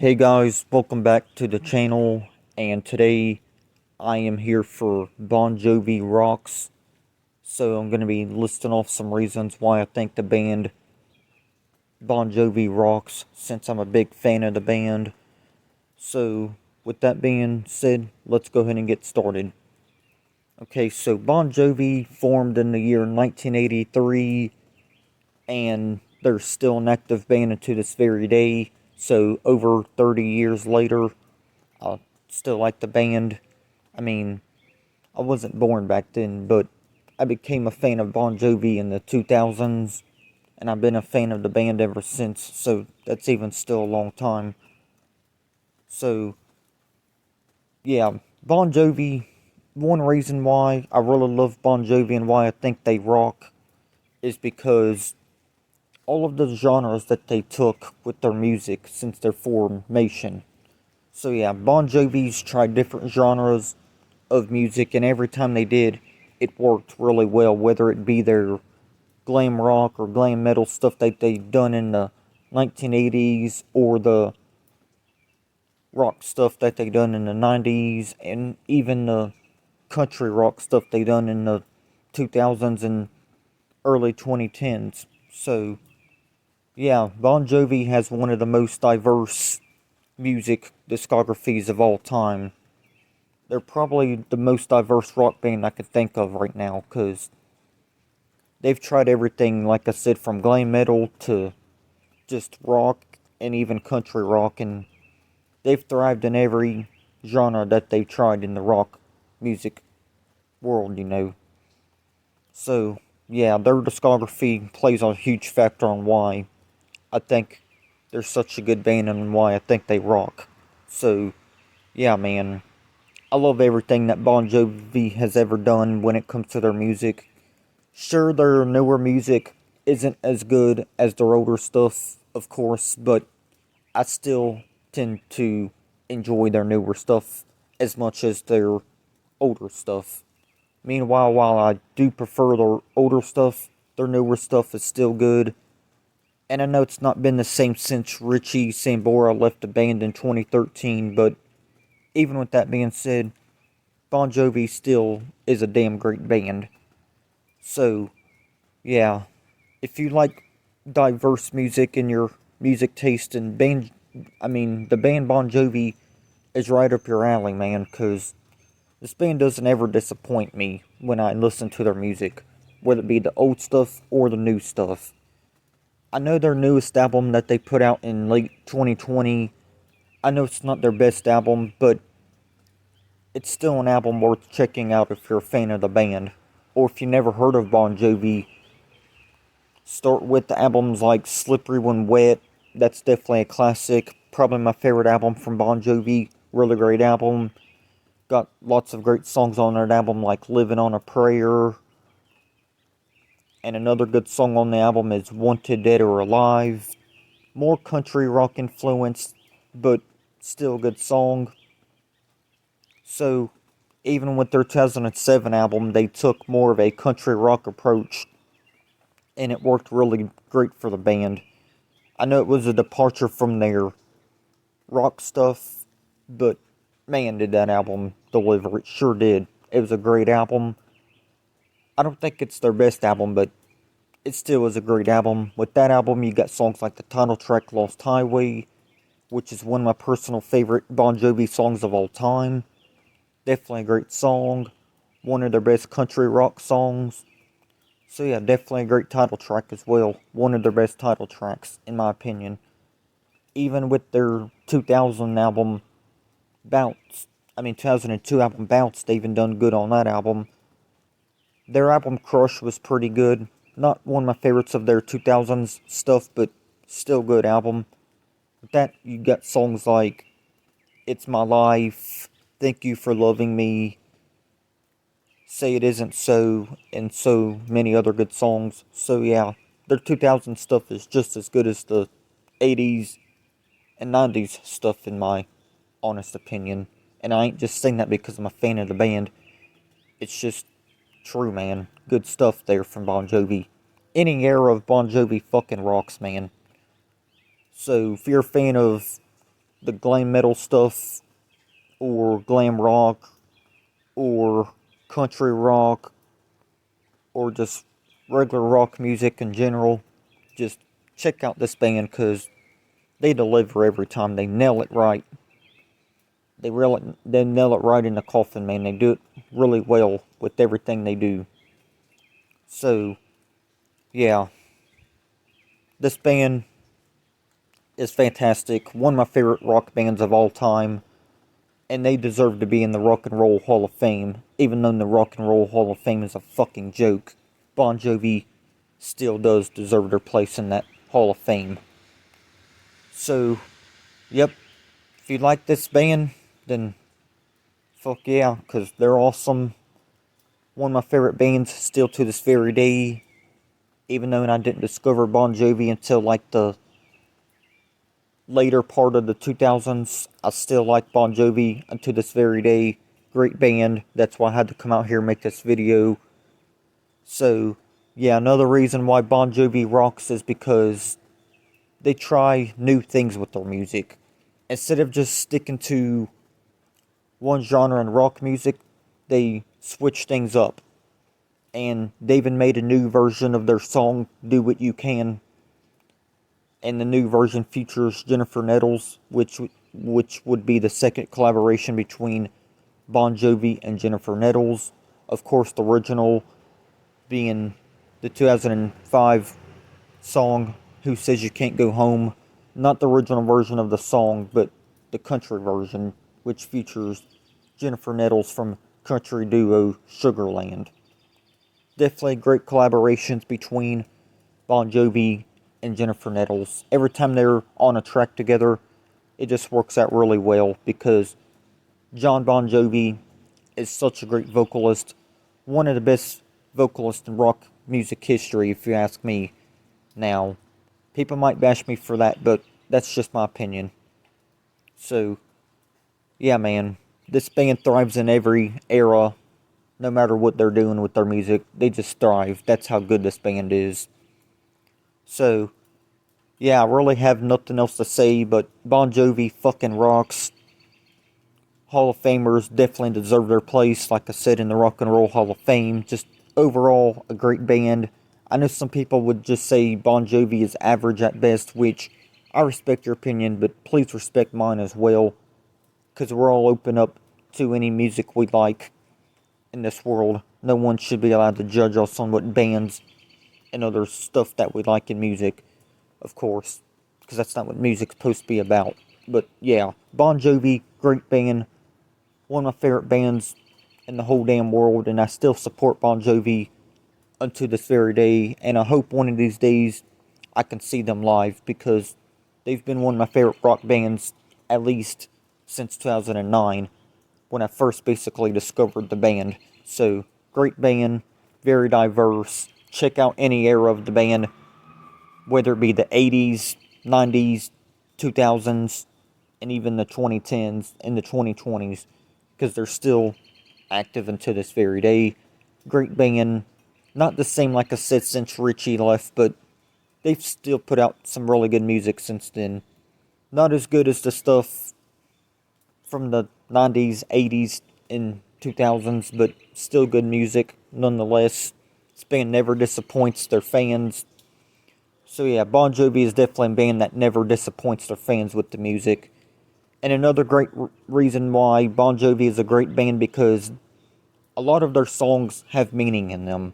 Hey guys, welcome back to the channel, and today I am here for Bon Jovi Rocks. So I'm going to be listing off some reasons why I think the band Bon Jovi rocks, since I'm a big fan of the band. So with that being said, let's go ahead and get started. Okay, so Bon Jovi formed in the year 1983, and they're still an active band to this very day. So over 30 years later, I still like the band. I mean, I wasn't born back then, but I became a fan of Bon Jovi in the 2000s, and I've been a fan of the band ever since, so that's even still a long time. So, yeah, Bon Jovi, one reason why I really love Bon Jovi and why I think they rock is because all of the genres that they took with their music since their formation. So yeah, Bon Jovi's tried different genres of music, and every time they did, it worked really well, whether it be their glam rock or glam metal stuff that they done in the 1980s, or the rock stuff that they done in the 90s, and even the country rock stuff they done in the 2000s and early 2010s. So, yeah, Bon Jovi has one of the most diverse music discographies of all time. They're probably the most diverse rock band I can think of right now, because they've tried everything, like I said, from glam metal to just rock and even country rock, and they've thrived in every genre that they've tried in the rock music world. So, yeah, their discography plays a huge factor on why I think they're such a good band and why I think they rock. So, yeah, man, I love everything that Bon Jovi has ever done when it comes to their music. Sure, their newer music isn't as good as their older stuff, of course, but I still tend to enjoy their newer stuff as much as their older stuff. Meanwhile, while I do prefer their older stuff, their newer stuff is still good. And I know it's not been the same since Richie Sambora left the band in 2013, but even with that being said, Bon Jovi still is a damn great band. So, yeah, if you like diverse music in your music taste, and the band Bon Jovi is right up your alley, man, because this band doesn't ever disappoint me when I listen to their music, whether it be the old stuff or the new stuff. I know their newest album that they put out in late 2020, I know it's not their best album, but it's still an album worth checking out if you're a fan of the band. Or if you never heard of Bon Jovi, start with the albums like Slippery When Wet. That's definitely a classic. Probably my favorite album from Bon Jovi. Really great album. Got lots of great songs on that album, like Living on a Prayer. And another good song on the album is Wanted Dead or Alive. More country rock influenced, but still a good song. So, even with their 2007 album, they took more of a country rock approach, and it worked really great for the band. I know it was a departure from their rock stuff, but man, did that album deliver. It sure did. It was a great album. I don't think it's their best album, but it still is a great album. With that album, you got songs like the title track Lost Highway, which is one of my personal favorite Bon Jovi songs of all time. Definitely a great song. One of their best country rock songs. So yeah, definitely a great title track as well. One of their best title tracks, in my opinion. Even with their 2000 album, Bounce. 2002 album, Bounce, they even done good on that album. Their album, Crush, was pretty good. Not one of my favorites of their 2000s stuff, but still good album. With that, you got songs like It's My Life, Thank You for Loving Me, Say It Isn't So, and so many other good songs. So yeah, their 2000 stuff is just as good as the 80s and 90s stuff, in my honest opinion. And I ain't just saying that because I'm a fan of the band. It's just true, man. Good stuff there from Bon Jovi. Any era of Bon Jovi fucking rocks, man. So if you're a fan of the glam metal stuff, or glam rock, or country rock, or just regular rock music in general, just check out this band because they deliver every time. They nail it right. They nail it right in the coffin, man. They do it really well with everything they do. So, yeah, this band is fantastic. One of my favorite rock bands of all time. And they deserve to be in the Rock and Roll Hall of Fame. Even though the Rock and Roll Hall of Fame is a fucking joke, Bon Jovi still does deserve their place in that Hall of Fame. So, yep, if you like this band, then fuck yeah, because they're awesome. One of my favorite bands still to this very day. Even though I didn't discover Bon Jovi until like the later part of the 2000s, I still like Bon Jovi until this very day. Great band. That's why I had to come out here and make this video. So, yeah, another reason why Bon Jovi rocks is because they try new things with their music. Instead of just sticking to one genre in rock music, they switch things up. And they even made a new version of their song, Do What You Can. And the new version features Jennifer Nettles, which would be the second collaboration between Bon Jovi and Jennifer Nettles. Of course, the original being the 2005 song, Who Says You Can't Go Home. Not the original version of the song, but the country version, which features Jennifer Nettles from country duo Sugarland. Definitely great collaborations between Bon Jovi and Jennifer Nettles. Every time they're on a track together, it just works out really well because John Bon Jovi is such a great vocalist. One of the best vocalists in rock music history, if you ask me. Now, people might bash me for that, but that's just my opinion. So, yeah, man. This band thrives in every era. No matter what they're doing with their music, they just thrive. That's how good this band is. So, yeah, I really have nothing else to say, but Bon Jovi fucking rocks. Hall of Famers definitely deserve their place, like I said, in the Rock and Roll Hall of Fame. Just overall, a great band. I know some people would just say Bon Jovi is average at best, which I respect your opinion, but please respect mine as well, because we're all open up to any music we like in this world. No one should be allowed to judge us on what bands and other stuff that we like in music, of course, because that's not what music's supposed to be about. But yeah, Bon Jovi, great band, one of my favorite bands in the whole damn world, and I still support Bon Jovi until this very day, and I hope one of these days I can see them live, because they've been one of my favorite rock bands, at least since 2009, when I first basically discovered the band. So, great band, very diverse. Check out any era of the band, whether it be the 80s, 90s, 2000s, and even the 2010s and the 2020s, because they're still active until this very day. Great band. Not the same, like I said, since Richie left, but they've still put out some really good music since then. Not as good as the stuff from the 90s, 80s, and 2000s, but still good music nonetheless. This band never disappoints their fans. So yeah, Bon Jovi is definitely a band that never disappoints their fans with the music. And another great reason why Bon Jovi is a great band, because a lot of their songs have meaning in them.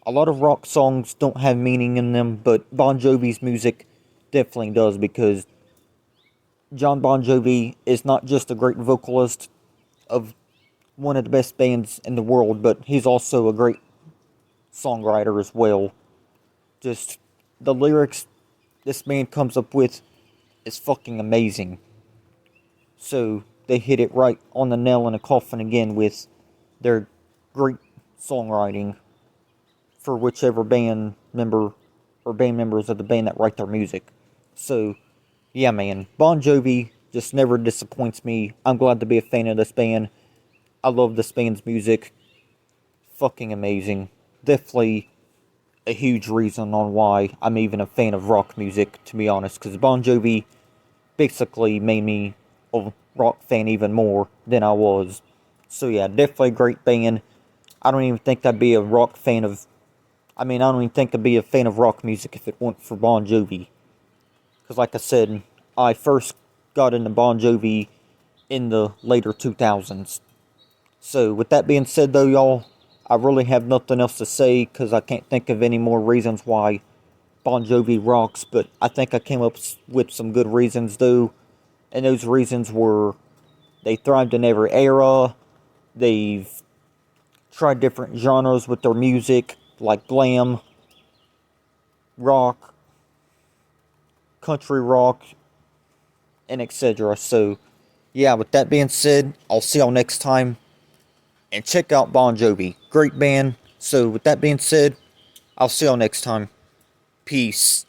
A lot of rock songs don't have meaning in them, but Bon Jovi's music definitely does, because John Bon Jovi is not just a great vocalist of one of the best bands in the world, but he's also a great songwriter as well. Just the lyrics this man comes up with is fucking amazing. So they hit it right on the nail in the coffin again with their great songwriting for whichever band member or band members of the band that write their music. So, yeah, man, Bon Jovi just never disappoints me. I'm glad to be a fan of this band. I love this band's music. Fucking amazing. Definitely a huge reason on why I'm even a fan of rock music, to be honest, because Bon Jovi basically made me a rock fan even more than I was. So yeah, definitely a great band. I don't even think I'd be a rock fan of. I mean, I don't even think I'd be a fan of rock music if it weren't for Bon Jovi. Because, like I said, I first got into Bon Jovi in the later 2000s. So, with that being said, though, y'all, I really have nothing else to say because I can't think of any more reasons why Bon Jovi rocks. But I think I came up with some good reasons, though. And those reasons were they thrived in every era, they've tried different genres with their music, like glam, rock, country rock, and etc. So, yeah, with that being said, I'll see y'all next time. And check out Bon Jovi. Great band. So, with that being said, I'll see y'all next time. Peace.